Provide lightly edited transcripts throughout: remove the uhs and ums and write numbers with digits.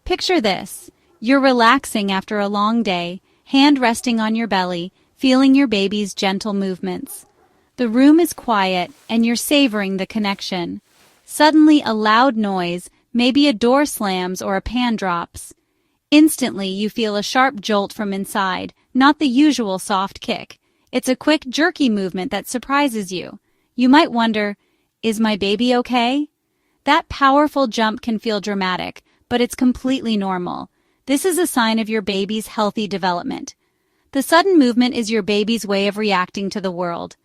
Picture this. You're relaxing after a long day, hand resting on your belly, feeling your baby's gentle movements. The room is quiet, and you're savoring the connection. Suddenly, a loud noise, maybe a door slams or a pan drops. Instantly, you feel a sharp jolt from inside, not the usual soft kick. It's a quick, jerky movement that surprises you. You might wonder, is my baby okay? That powerful jump can feel dramatic, but it's completely normal. This is a sign of your baby's healthy development. The sudden movement is your baby's way of reacting to the world.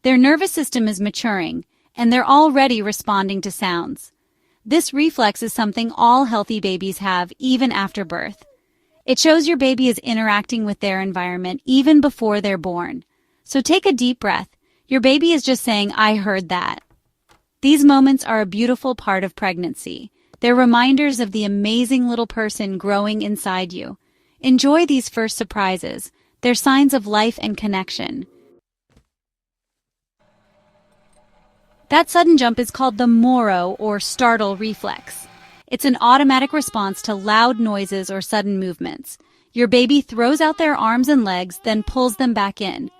Their nervous system is maturing, and they're already responding to sounds. This reflex is something all healthy babies have, even after birth. It shows your baby is interacting with their environment even before they're born. So take a deep breath. Your baby is just saying, "I heard that." These moments are a beautiful part of pregnancy. They're reminders of the amazing little person growing inside you. Enjoy these first surprises. They're signs of life and connection. That sudden jump is called the Moro or startle reflex. It's an automatic response to loud noises or sudden movements. Your baby throws out their arms and legs, then pulls them back in.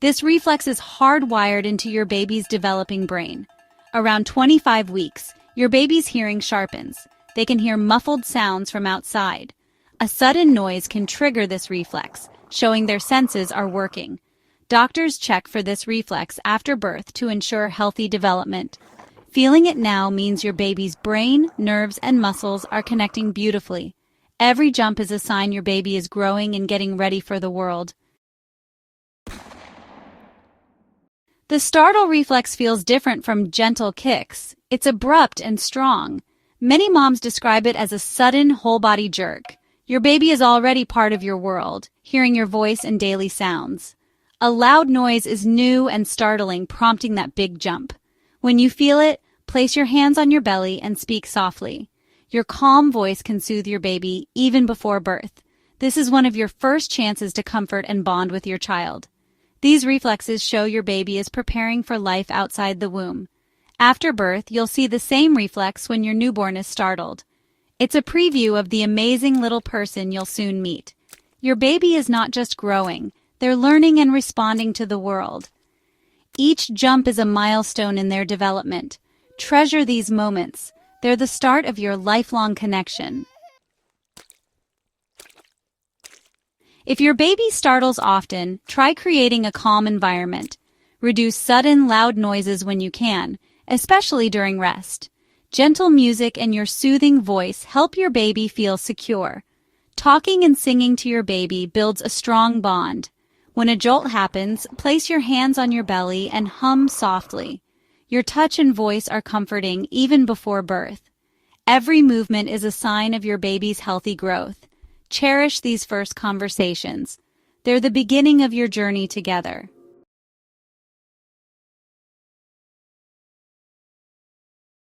This reflex is hardwired into your baby's developing brain. Around 25 weeks, your baby's hearing sharpens. They can hear muffled sounds from outside. A sudden noise can trigger this reflex, showing their senses are working. Doctors check for this reflex after birth to ensure healthy development. Feeling it now means your baby's brain, nerves, and muscles are connecting beautifully. Every jump is a sign your baby is growing and getting ready for the world. The startle reflex feels different from gentle kicks. It's abrupt and strong. Many moms describe it as a sudden whole-body jerk. Your baby is already part of your world, hearing your voice and daily sounds. A loud noise is new and startling, prompting that big jump. When you feel it, place your hands on your belly and speak softly. Your calm voice can soothe your baby even before birth. This is one of your first chances to comfort and bond with your child. These reflexes show your baby is preparing for life outside the womb. After birth, you'll see the same reflex when your newborn is startled. It's a preview of the amazing little person you'll soon meet. Your baby is not just growing, they're learning and responding to the world. Each jump is a milestone in their development. Treasure these moments. They're the start of your lifelong connection. If your baby startles often, try creating a calm environment. Reduce sudden, loud noises when you can, especially during rest. Gentle music and your soothing voice help your baby feel secure. Talking and singing to your baby builds a strong bond. When a jolt happens, place your hands on your belly and hum softly. Your touch and voice are comforting even before birth. Every movement is a sign of your baby's healthy growth. Cherish these first conversations. They're the beginning of your journey together.